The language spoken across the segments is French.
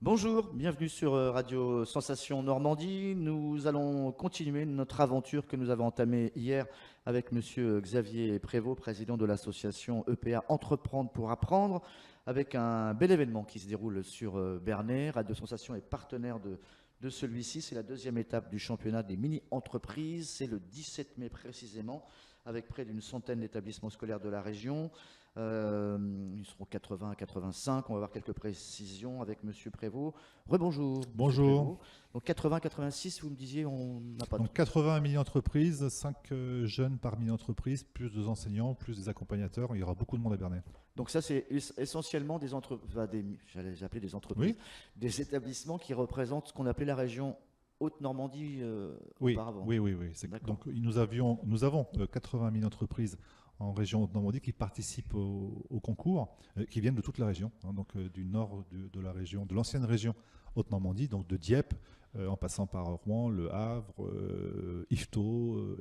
Bonjour, bienvenue sur Radio Sensation Normandie. Nous allons continuer notre aventure que nous avons entamée hier avec Monsieur Xavier Prévost, président de l'association EPA Entreprendre pour apprendre, avec un bel événement qui se déroule sur Bernay. Radio Sensation est partenaire de celui-ci. C'est la deuxième étape du championnat des mini-entreprises. C'est le 17 mai précisément, avec près d'une centaine d'établissements scolaires de la région. Ils seront 80 à 85. On va avoir quelques précisions avec Monsieur Prévost. Rebonjour. Monsieur Bonjour. Prévost. Donc 80, 86, vous me disiez, on n'a pas de... Donc 80 mini-entreprises, 5 jeunes par mini-entreprise, plus des enseignants, plus des accompagnateurs. Il y aura beaucoup de monde à Bernay. Donc ça, c'est essentiellement des entreprises, j'allais appeler des entreprises, Oui. des établissements qui représentent ce qu'on appelait la région Haute-Normandie Oui, auparavant. oui. D'accord. Donc nous avons 80 mini-entreprises en région Haute-Normandie qui participent au concours, qui viennent de toute la région, hein, donc du nord de la région, de l'ancienne région Haute-Normandie, donc de Dieppe, en passant par Rouen, Le Havre, Yvetot,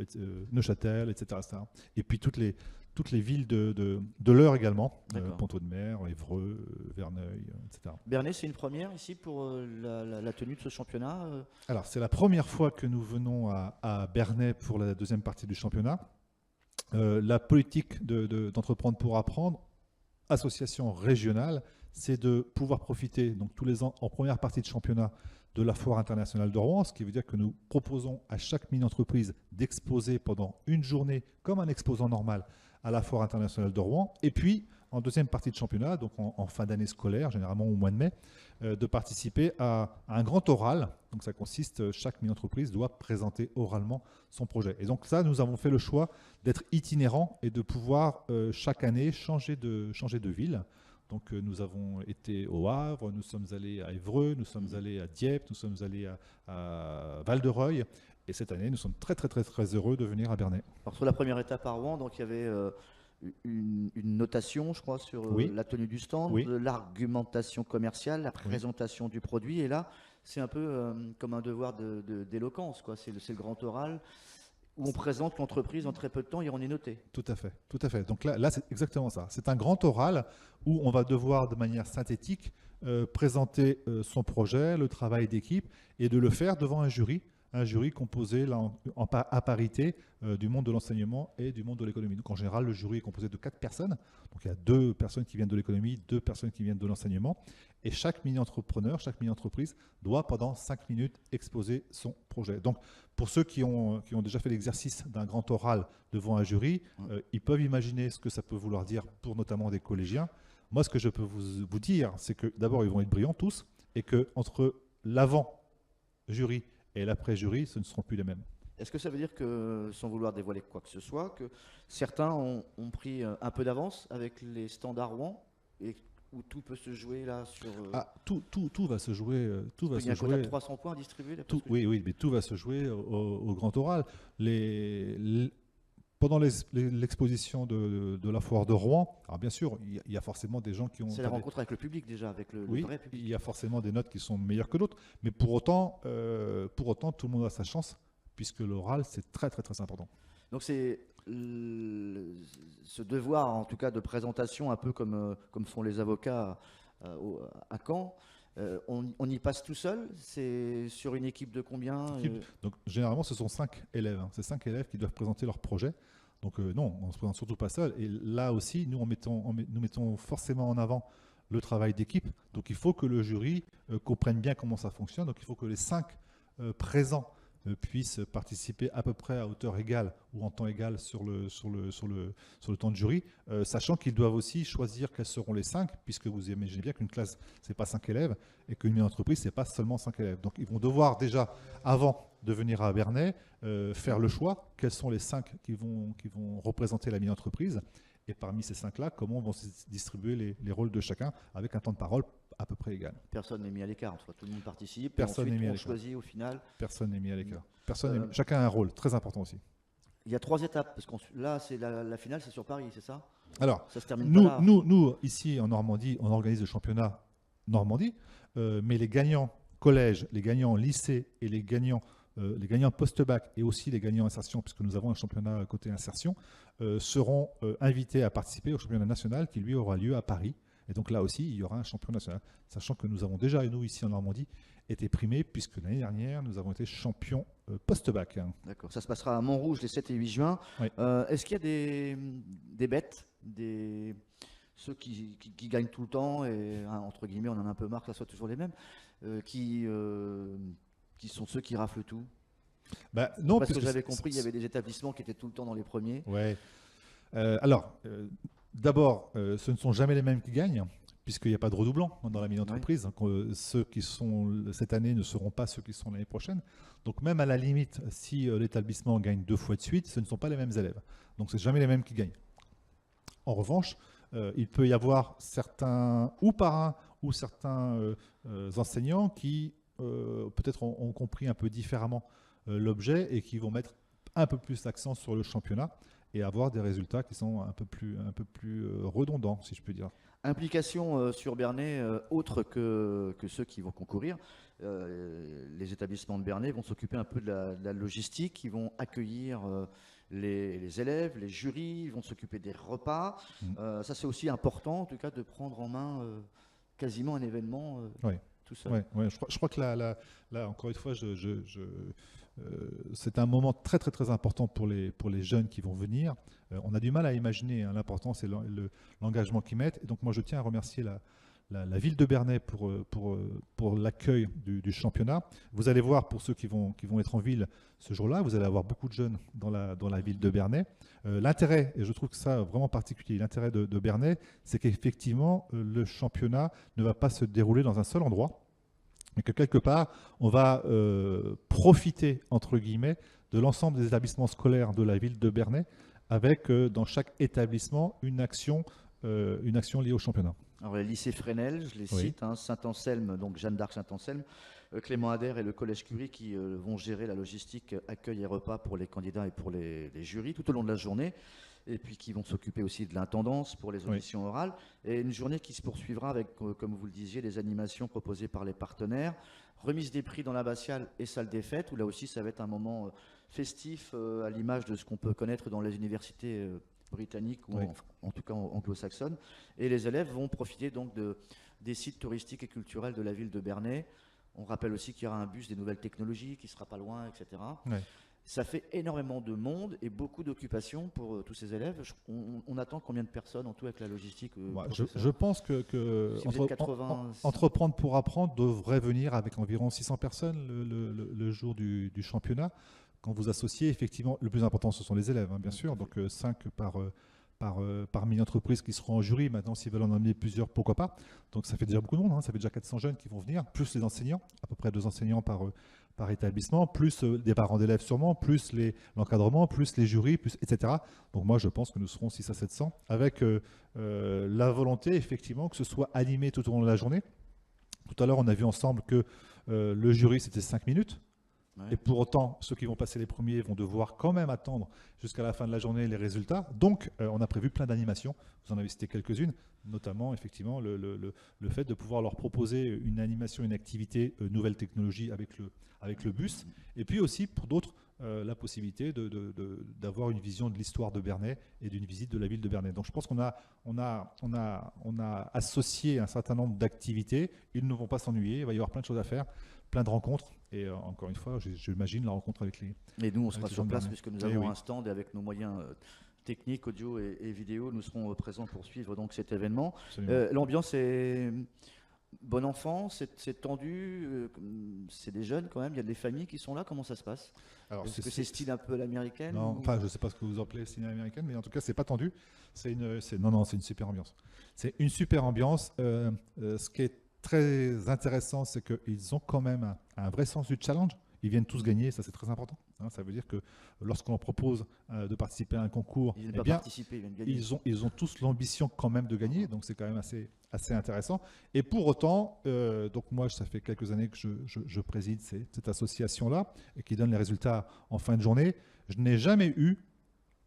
Neuchâtel, etc., etc. Et puis toutes les villes de l'Eure également, D'accord. Ponteau-de-Mer, Évreux, Verneuil, etc. Bernay, c'est une première ici pour la tenue de ce championnat. Alors, c'est la première fois que nous venons à Bernay pour la deuxième partie du championnat. La politique d'entreprendre pour apprendre, association régionale, c'est de pouvoir profiter donc tous les ans en première partie de championnat de la Foire internationale de Rouen, ce qui veut dire que nous proposons à chaque mini-entreprise d'exposer pendant une journée comme un exposant normal à la Foire internationale de Rouen, et puis en deuxième partie de championnat, donc en fin d'année scolaire, généralement au mois de mai, de participer à un grand oral. Donc ça consiste, chaque mini-entreprise doit présenter oralement son projet. Et donc ça, nous avons fait le choix d'être itinérant et de pouvoir chaque année changer de ville. Donc nous avons été au Havre, nous sommes allés à Évreux, nous sommes allés à Dieppe, nous sommes allés à Val-de-Reuil. Et cette année, nous sommes très heureux de venir à Bernay. Alors sur la première étape à Rouen, donc il y avait une notation, je crois, sur Oui. la tenue du stand, Oui. de l'argumentation commerciale, la présentation du produit. Et là, c'est un peu comme un devoir d'éloquence, quoi. C'est le grand oral où on présente l'entreprise en très peu de temps et on est noté. Tout à fait, tout à fait. Donc là c'est exactement ça. C'est un grand oral où on va devoir, de manière synthétique, présenter son projet, le travail d'équipe, et de le faire devant un jury composé là, à parité du monde de l'enseignement et du monde de l'économie. Donc en général, le jury est composé de 4 personnes. Donc il y a 2 personnes qui viennent de l'économie, 2 personnes qui viennent de l'enseignement. Et chaque mini-entrepreneur, chaque mini-entreprise doit pendant 5 minutes exposer son projet. Donc pour ceux qui ont déjà fait l'exercice d'un grand oral devant un jury, ils peuvent imaginer ce que ça peut vouloir dire pour notamment des collégiens. Moi, ce que je peux vous dire, c'est que d'abord, ils vont être brillants tous, et qu'entre l'avant-jury et l'après-jury, ce ne seront plus les mêmes. Est-ce que ça veut dire que, sans vouloir dévoiler quoi que ce soit, que certains ont pris un peu d'avance avec les standards Rouen et où tout peut se jouer là sur... Tout va se jouer. il y a un quota de 300 points à distribuer d'après ce que Oui, mais tout va se jouer au grand oral. Pendant l'exposition de la foire de Rouen, alors bien sûr, il y a forcément des gens qui ont... C'est la rencontre avec le public déjà, avec le Oui, vrai public. il y a forcément des notes qui sont meilleures que d'autres, mais pour autant, tout le monde a sa chance, puisque l'oral, c'est très important. Donc c'est ce devoir, en tout cas, de présentation, un peu comme font les avocats à Caen. On y passe tout seul. C'est sur une équipe de combien Donc généralement, ce sont 5 élèves. Hein. C'est 5 élèves qui doivent présenter leur projet. Donc non, on ne se présente surtout pas seul. Et là aussi, nous mettons forcément en avant le travail d'équipe. Donc il faut que le jury comprenne bien comment ça fonctionne. Donc il faut que les 5 présents puissent participer à peu près à hauteur égale ou en temps égal sur le temps de jury, sachant qu'ils doivent aussi choisir quels seront les 5, puisque vous imaginez bien qu'une classe, ce n'est pas 5 élèves, et qu'une mini-entreprise, ce n'est pas seulement 5 élèves. Donc ils vont devoir déjà, avant de venir à Bernay, faire le choix, quels sont les 5 qui vont représenter la mini-entreprise, et parmi ces 5-là, comment vont se distribuer les rôles de chacun, avec un temps de parole à peu près égal. Personne n'est mis à l'écart, tout le monde participe. Personne n'est mis à on l'écart. choisit au final. Personne n'est mis à l'écart. Chacun a un rôle très important aussi. Il y a 3 étapes, parce que là, c'est la finale, c'est sur Paris, c'est ça? Alors, ça se termine pas là. nous, ici en Normandie, on organise le championnat Normandie, mais les gagnants collège, les gagnants lycée et les gagnants post-bac et aussi les gagnants insertion, puisque nous avons un championnat côté insertion, seront invités à participer au championnat national qui lui aura lieu à Paris. Et donc là aussi, il y aura un champion national. Sachant que nous avons déjà, nous ici en Normandie, été primés, puisque l'année dernière, nous avons été champions post-bac. Hein. D'accord. Ça se passera à Montrouge les 7 et 8 juin. Oui. Est-ce qu'il y a des bêtes, ceux qui gagnent tout le temps, et hein, entre guillemets, on en a un peu marre que ce soit toujours les mêmes, qui sont ceux qui raflent tout? Non, parce que j'avais compris, il y avait des établissements qui étaient tout le temps dans les premiers. Ouais. D'abord, ce ne sont jamais les mêmes qui gagnent, puisqu'il n'y a pas de redoublant dans la mini-entreprise. Donc, ceux qui sont cette année ne seront pas ceux qui sont l'année prochaine. Donc, même à la limite, si l'établissement gagne 2 fois de suite, ce ne sont pas les mêmes élèves. Donc, ce n'est jamais les mêmes qui gagnent. En revanche, il peut y avoir certains, ou parrains, ou certains enseignants qui peut-être ont compris un peu différemment l'objet et qui vont mettre un peu plus l'accent sur le championnat et avoir des résultats qui sont un peu plus redondants, si je peux dire. Implication sur Bernay, autre que ceux qui vont concourir. Les établissements de Bernay vont s'occuper un peu de la logistique, ils vont accueillir les élèves, les jurys, ils vont s'occuper des repas. Ça, c'est aussi important, en tout cas, de prendre en main quasiment un événement tout seul. Ouais. Je crois que là, encore une fois, c'est un moment très très très important pour les jeunes qui vont venir. On a du mal à imaginer l'importance et l'engagement qu'ils mettent. Et donc moi je tiens à remercier la ville de Bernay pour l'accueil du championnat. Vous allez voir, pour ceux qui vont être en ville ce jour-là, vous allez avoir beaucoup de jeunes dans la ville de Bernay. L'intérêt, et je trouve que ça vraiment particulier, l'intérêt de Bernay, c'est qu'effectivement le championnat ne va pas se dérouler dans un seul endroit, mais que quelque part, on va profiter, entre guillemets, de l'ensemble des établissements scolaires de la ville de Bernay, avec dans chaque établissement une action liée au championnat. Alors, les lycées Fresnel, je les cite, hein, Saint-Anselme, donc Jeanne d'Arc Saint-Anselme, Clément Ader et le Collège Curie qui vont gérer la logistique, accueil et repas pour les candidats et pour les jurys tout au long de la journée, et puis qui vont s'occuper aussi de l'intendance pour les auditions orales, et une journée qui se poursuivra avec, comme vous le disiez, les animations proposées par les partenaires, remise des prix dans l'abbatiale et salle des fêtes, où là aussi ça va être un moment festif à l'image de ce qu'on peut connaître dans les universités britanniques ou en tout cas anglo-saxonnes, et les élèves vont profiter donc des sites touristiques et culturels de la ville de Bernay. On rappelle aussi qu'il y aura un bus des nouvelles technologies qui sera pas loin, etc. Ça fait énormément de monde et beaucoup d'occupations pour tous ces élèves. On attend combien de personnes en tout avec la logistique je pense que Entreprendre pour apprendre devrait venir avec environ 600 personnes le jour du championnat. Quand vous associez, effectivement, le plus important, ce sont les élèves, hein, bien sûr. Donc 5 par mini-entreprise qui seront en jury. Maintenant, s'ils veulent en emmener plusieurs, pourquoi pas. Donc ça fait déjà beaucoup de monde, hein. Ça fait déjà 400 jeunes qui vont venir, plus les enseignants, à peu près 2 enseignants par établissement, plus des parents d'élèves sûrement, plus l'encadrement, plus les jurys, etc. Donc moi, je pense que nous serons 600 à 700, avec la volonté, effectivement, que ce soit animé tout au long de la journée. Tout à l'heure, on a vu ensemble que le jury, c'était 5 minutes. Et pour autant, ceux qui vont passer les premiers vont devoir quand même attendre jusqu'à la fin de la journée les résultats. Donc, on a prévu plein d'animations. Vous en avez cité quelques-unes, notamment effectivement le fait de pouvoir leur proposer une animation, une activité nouvelle technologie avec le bus. Et puis aussi, pour d'autres, la possibilité d'avoir une vision de l'histoire de Bernay et d'une visite de la ville de Bernay. Donc, je pense qu'on a associé un certain nombre d'activités. Ils ne vont pas s'ennuyer. Il va y avoir plein de choses à faire, plein de rencontres. Et encore une fois, j'imagine la rencontre avec les... Et nous, on sera sur place puisque nous avons un stand et avec nos moyens techniques, audio et vidéo, nous serons présents pour suivre donc cet événement. L'ambiance est bon enfant, c'est tendu, c'est des jeunes quand même, il y a des familles qui sont là, comment ça se passe? Est-ce que c'est style un peu à l'américaine? Non, enfin, je ne sais pas ce que vous appelez style américaine, mais en tout cas, c'est pas tendu. C'est une super ambiance. C'est une super ambiance. Ce qui est très intéressant, c'est qu'ils ont quand même un vrai sens du challenge. Ils viennent tous gagner, ça c'est très important. Hein, ça veut dire que lorsqu'on leur propose de participer à un concours, ils ont tous l'ambition quand même de gagner, donc c'est quand même assez intéressant. Et pour autant, donc moi ça fait quelques années que je préside cette association-là et qui donne les résultats en fin de journée. Je n'ai jamais eu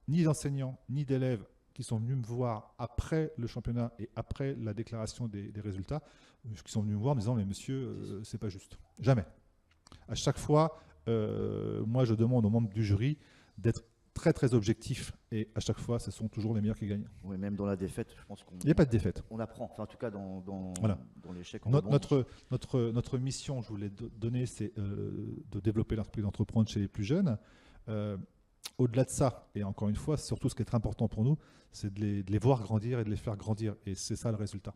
ni d'enseignants ni d'élèves qui sont venus me voir après le championnat et après la déclaration des résultats, qui sont venus me voir en me disant « mais monsieur, c'est pas juste ». Jamais. À chaque fois, moi je demande aux membres du jury d'être très très objectif et à chaque fois, ce sont toujours les meilleurs qui gagnent. Oui, même dans la défaite, je pense qu'on Il n'y a pas de défaite. on apprend. Enfin, en tout cas, dans Voilà. l'échec, on rebondit. Notre mission, je vous l'ai donné, c'est de développer l'esprit d'entreprendre chez les plus jeunes. Au-delà de ça, et encore une fois, surtout ce qui est très important pour nous, c'est de les voir grandir et de les faire grandir. Et c'est ça le résultat.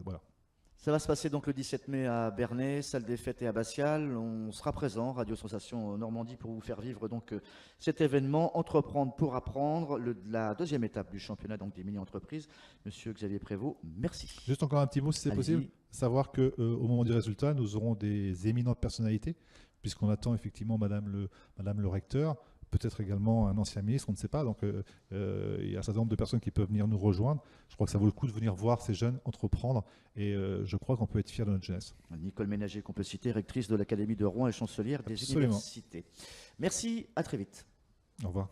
Voilà. Ça va se passer donc le 17 mai à Bernay, salle des fêtes et abbatiale. On sera présent, Radio Sensation Normandie, pour vous faire vivre donc cet événement, Entreprendre pour apprendre, la deuxième étape du championnat donc des mini-entreprises. Monsieur Xavier Prévost, merci. Juste encore un petit mot, si c'est Allez-y. possible. Savoir qu'au moment du résultat, nous aurons des éminentes personnalités, puisqu'on attend effectivement Madame le recteur, peut-être également un ancien ministre, on ne sait pas. Donc, il y a un certain nombre de personnes qui peuvent venir nous rejoindre. Je crois que ça vaut le coup de venir voir ces jeunes entreprendre et je crois qu'on peut être fiers de notre jeunesse. Nicole Ménager, qu'on peut citer, rectrice de l'Académie de Rouen et chancelière des Absolument. universités. Merci, à très vite. Au revoir.